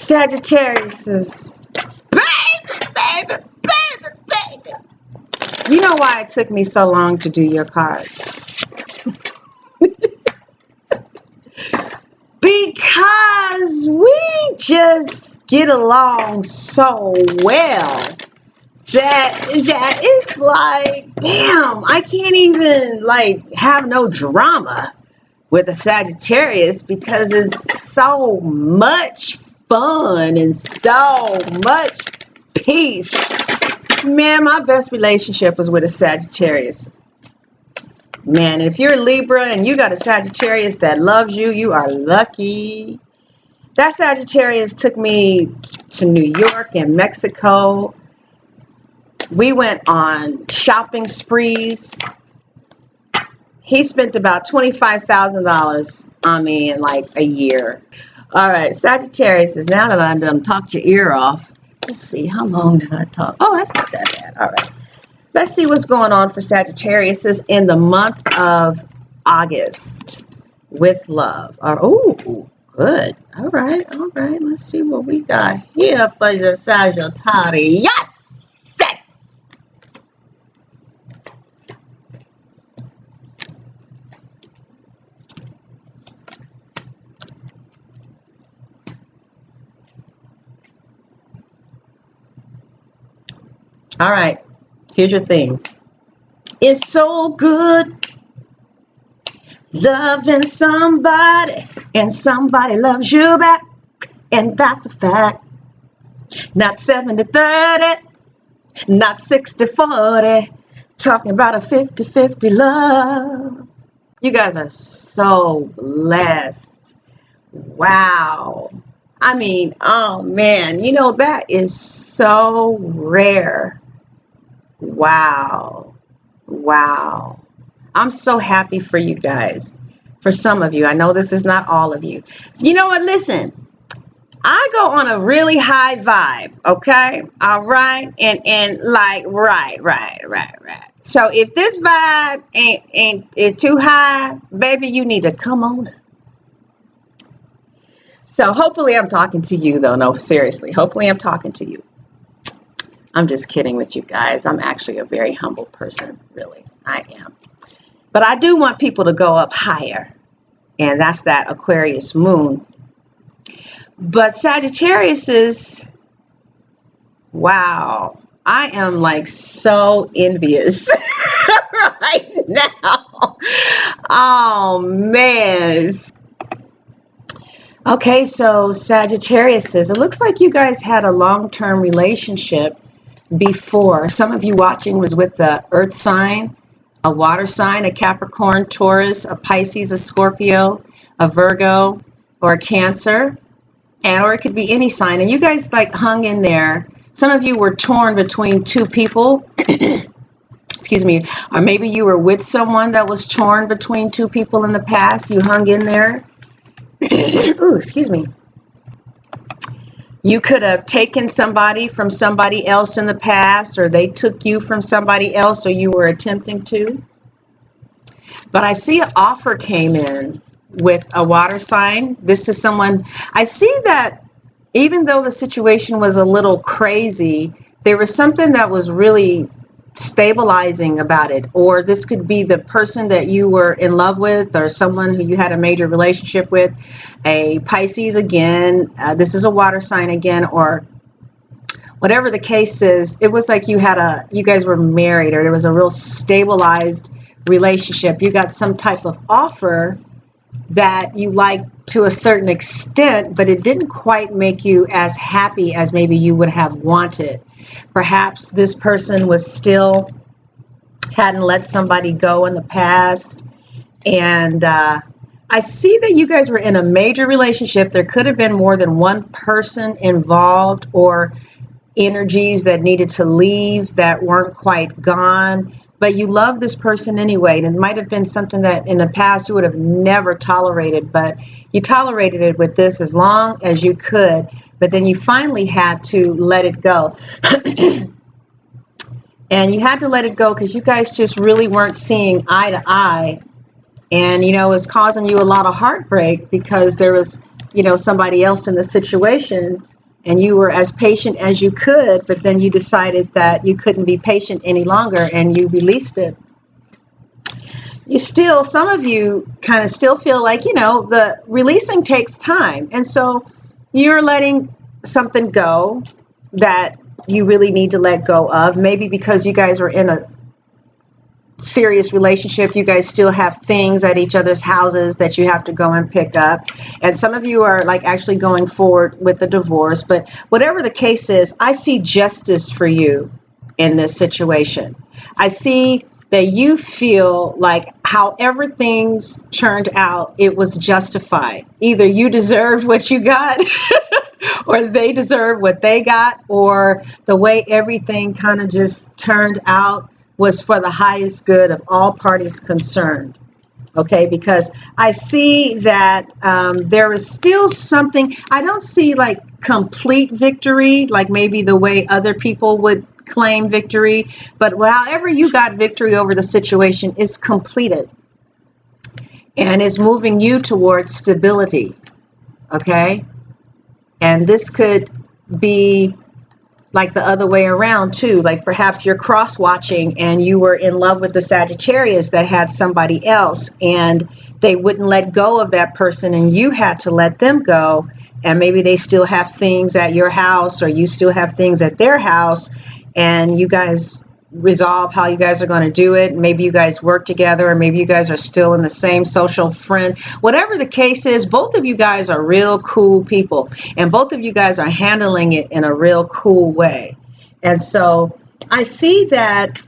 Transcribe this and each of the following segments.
Sagittarius is baby, baby, baby, baby. You know why it took me so long to do your cards? Because we just get along so well that it's like, damn, I can't even like have no drama with a Sagittarius because it's so much fun and so much peace. Man, my best relationship was with a Sagittarius. Man, if you're a Libra and you got a Sagittarius that loves you, you are lucky. That Sagittarius took me to New York and Mexico. We went on shopping sprees. He spent about $25,000 on me in like a year. All right, Sagittarius is, now that I done talked your ear off. Let's see, how long did I talk? Oh, that's not that bad. All right. Let's see what's going on for Sagittarius in the month of August with love. Oh, good. All right. Let's see what we got here for the Sagittarius. Yes! All right. Here's your thing. It's so good loving somebody and somebody loves you back, and that's a fact. Not 70-30, not 60-40, talking about a 50-50 love. You guys are so blessed. Wow. I mean, oh man, you know, that is so rare. Wow. I'm so happy for you guys. For some of you. I know this is not all of you. So you know what? Listen, I go on a really high vibe. Okay. All right. And like, right. So if this vibe is too high, baby, you need to come on up. So hopefully I'm talking to you though. No, seriously. Hopefully I'm talking to you. I'm just kidding with you guys. I'm actually a very humble person, really. I am. But I do want people to go up higher. And that's that Aquarius moon. But Sagittarius is, wow. I am like so envious right now. Oh, man. Okay, so Sagittarius is, it looks like you guys had a long-term relationship before. Some of you watching was with the earth sign, a water sign, a Capricorn, Taurus, a Pisces, a Scorpio, a Virgo, or a Cancer, or it could be any sign. And you guys like hung in there. Some of you were torn between two people. Excuse me. Or maybe you were with someone that was torn between two people in the past. You hung in there. Ooh, excuse me. You could have taken somebody from somebody else in the past, or they took you from somebody else, or you were attempting to. But I see an offer came in with a water sign. This is someone, I see that even though the situation was a little crazy, there was something that was really stabilizing about it. Or this could be the person that you were in love with, or someone who you had a major relationship with. A Pisces again, this is a water sign again, or whatever the case is. It was like you guys were married, or there was a real stabilized relationship. You got some type of offer that you liked to a certain extent, but it didn't quite make you as happy as maybe you would have wanted. Perhaps this person hadn't let somebody go in the past. And I see that you guys were in a major relationship. There could have been more than one person involved, or energies that needed to leave that weren't quite gone. But you love this person anyway. And it might have been something that in the past you would have never tolerated, but you tolerated it with this as long as you could. But then you finally had to let it go. And you had to let it go because you guys just really weren't seeing eye to eye. And, you know, it was causing you a lot of heartbreak because there was, you know, somebody else in the situation and you were as patient as you could, but then you decided that you couldn't be patient any longer and you released it. You still, some of you kind of still feel like, the releasing takes time. And so you're letting something go that you really need to let go of. Maybe because you guys were in a serious relationship, you guys still have things at each other's houses that you have to go and pick up. And some of you are like actually going forward with the divorce. But whatever the case is, I see justice for you in this situation. I see that you feel like however things turned out, it was justified. Either you deserved what you got or they deserved what they got, or the way everything kind of just turned out was for the highest good of all parties concerned. Okay, because I see that there is still something. I don't see like complete victory, like maybe the way other people would claim victory, but however you got victory over the situation is completed and is moving you towards stability. Okay, and this could be like the other way around too. Like perhaps you're cross-watching and you were in love with the Sagittarius that had somebody else and they wouldn't let go of that person and you had to let them go. And maybe they still have things at your house or you still have things at their house, and you guys resolve how you guys are going to do it. Maybe you guys work together, or maybe you guys are still in the same social friend. Whatever the case is, both of you guys are real cool people, and both of you guys are handling it in a real cool way. And so I see that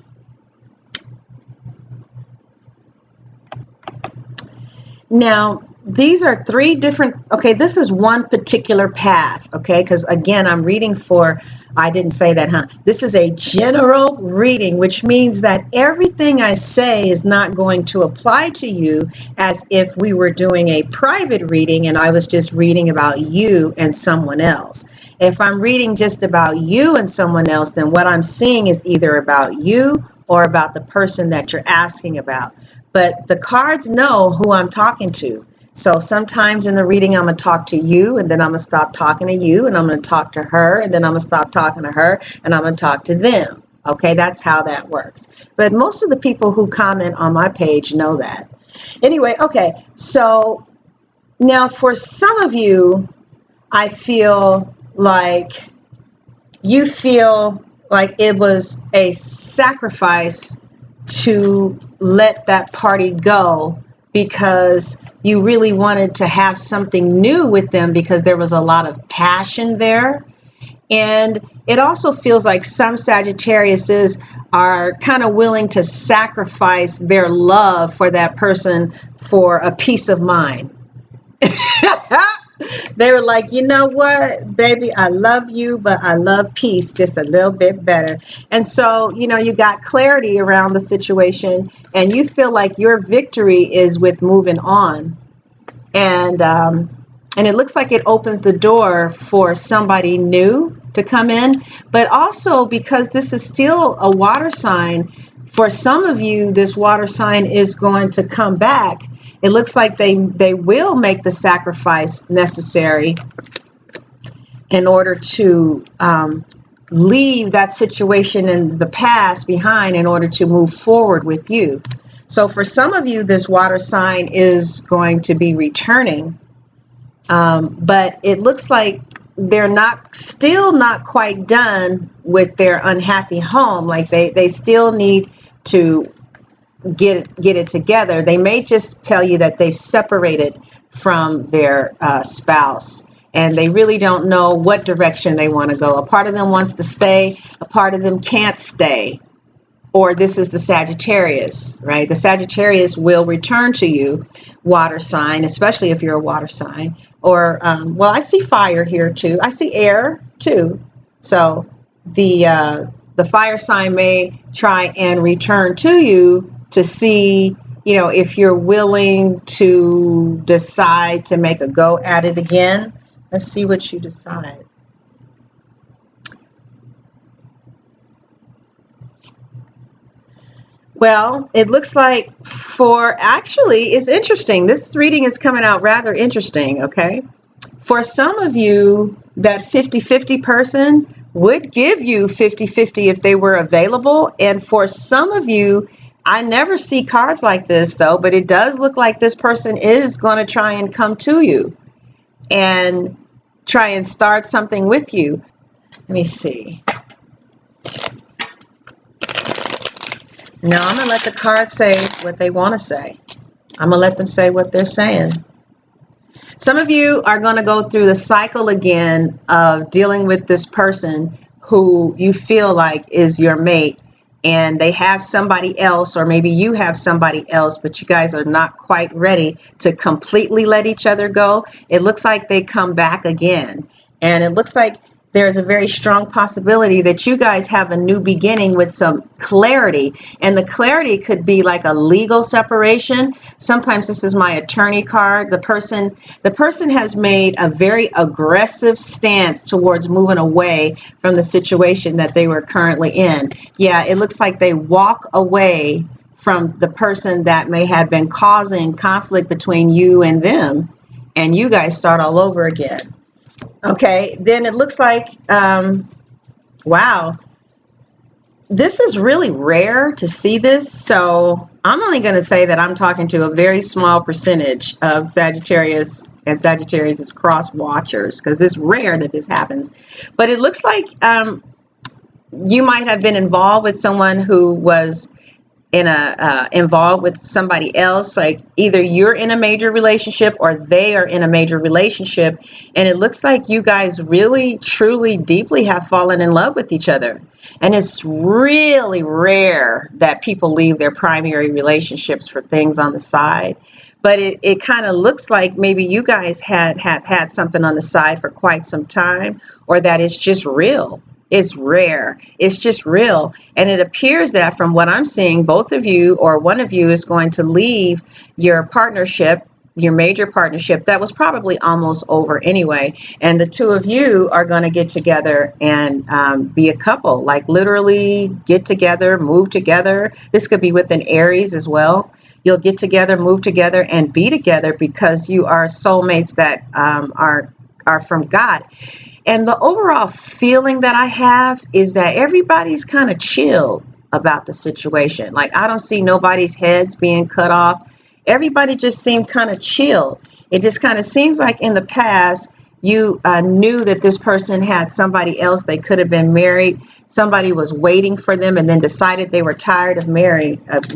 now. These are three different, okay, this is one particular path, okay, because again, I'm reading for, I didn't say that, huh? This is a general reading, which means that everything I say is not going to apply to you as if we were doing a private reading and I was just reading about you and someone else. If I'm reading just about you and someone else, then what I'm seeing is either about you or about the person that you're asking about. But the cards know who I'm talking to. So sometimes in the reading, I'm going to talk to you, and then I'm going to stop talking to you, and I'm going to talk to her, and then I'm going to stop talking to her, and I'm going to talk to them. Okay, that's how that works. But most of the people who comment on my page know that. Anyway, okay, so now for some of you, I feel like you feel like it was a sacrifice to let that party go because you really wanted to have something new with them because there was a lot of passion there. And it also feels like some Sagittariuses are kind of willing to sacrifice their love for that person for a peace of mind. They were like, you know what, baby, I love you, but I love peace just a little bit better. And so, you got clarity around the situation and you feel like your victory is with moving on. And it looks like it opens the door for somebody new to come in. But also because this is still a water sign, for some of you, this water sign is going to come back. It looks like they will make the sacrifice necessary in order to leave that situation in the past behind in order to move forward with you. So for some of you, this water sign is going to be returning, but it looks like they're still not quite done with their unhappy home. Like they still need to get it together. They may just tell you that they've separated from their spouse and they really don't know what direction they want to go. A part of them wants to stay, a part of them can't stay. Or this is the Sagittarius, right? The Sagittarius will return to you, water sign, especially if you're a water sign. Or, well, I see fire here too. I see air too. So the fire sign may try and return to you to see, if you're willing to decide to make a go at it again. Let's see what you decide. Well, it looks like it's interesting. This reading is coming out rather interesting, okay? For some of you, that 50-50 person would give you 50-50 if they were available. And for some of you, I never see cards like this though, but it does look like this person is going to try and come to you and try and start something with you. Let me see. Now I'm going to let the cards say what they want to say. I'm going to let them say what they're saying. Some of you are going to go through the cycle again of dealing with this person who you feel like is your mate, and they have somebody else, or maybe you have somebody else, but you guys are not quite ready to completely let each other go. It looks like they come back again, and it looks like there's a very strong possibility that you guys have a new beginning with some clarity. And the clarity could be like a legal separation. Sometimes this is my attorney card. The person has made a very aggressive stance towards moving away from the situation that they were currently in. Yeah, it looks like they walk away from the person that may have been causing conflict between you and them, and you guys start all over again. Okay, then it looks like, wow, this is really rare to see this. So I'm only going to say that I'm talking to a very small percentage of Sagittarius and Sagittarius cross watchers, because it's rare that this happens. But it looks like you might have been involved with someone who was involved with somebody else. Like either you're in a major relationship or they are in a major relationship, and it looks like you guys really truly deeply have fallen in love with each other. And it's really rare that people leave their primary relationships for things on the side, but it kind of looks like maybe you guys have had something on the side for quite some time, or that it's just real. It's rare. It's just real. And it appears that from what I'm seeing, both of you or one of you is going to leave your partnership, your major partnership that was probably almost over anyway. And the two of you are going to get together and be a couple, like literally get together, move together. This could be with an Aries as well. You'll get together, move together, and be together because you are soulmates that are from God. And the overall feeling that I have is that everybody's kind of chill about the situation. Like I don't see nobody's heads being cut off. Everybody just seemed kind of chill. It just kind of seems like in the past, you knew that this person had somebody else. They could have been married. Somebody was waiting for them and then decided they were tired of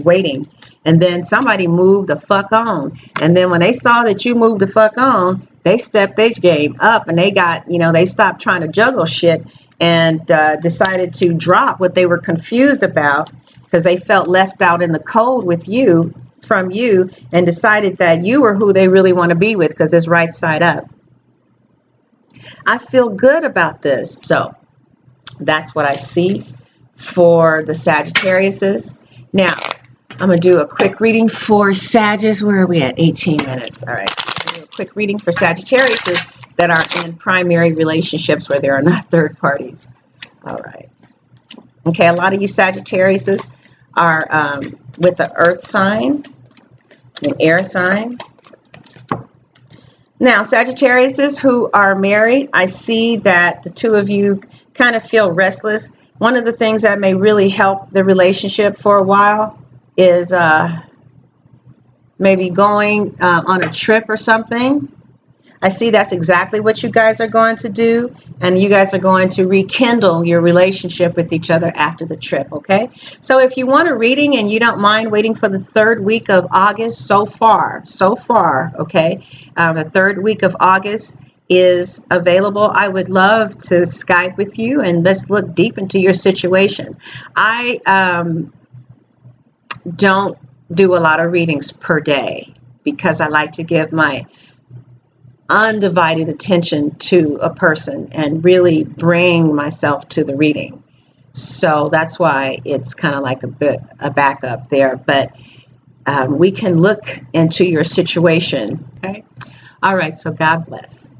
waiting. And then somebody moved the fuck on. And then when they saw that you moved the fuck on, they stepped their game up and they got, they stopped trying to juggle shit and decided to drop what they were confused about because they felt left out in the cold from you, and decided that you were who they really want to be with because it's right side up. I feel good about this. So that's what I see for the Sagittariuses. Now, I'm going to do a quick reading for Sagittarius. Where are we at? 18 minutes. All right. I'm going to do a quick reading for Sagittariuses that are in primary relationships where there are not third parties. All right. Okay. A lot of you Sagittariuses are with the earth sign, an air sign. Now, Sagittariuses who are married, I see that the two of you kind of feel restless. One of the things that may really help the relationship for a while is maybe going on a trip or something. I see that's exactly what you guys are going to do, and you guys are going to rekindle your relationship with each other after the trip, okay? So if you want a reading and you don't mind waiting for the third week of August, so far, okay? The third week of August is available. I would love to Skype with you and let's look deep into your situation. I don't do a lot of readings per day because I like to give my undivided attention to a person and really bring myself to the reading. So that's why it's kind of like a backup there, but we can look into your situation. Okay. All right. So God bless.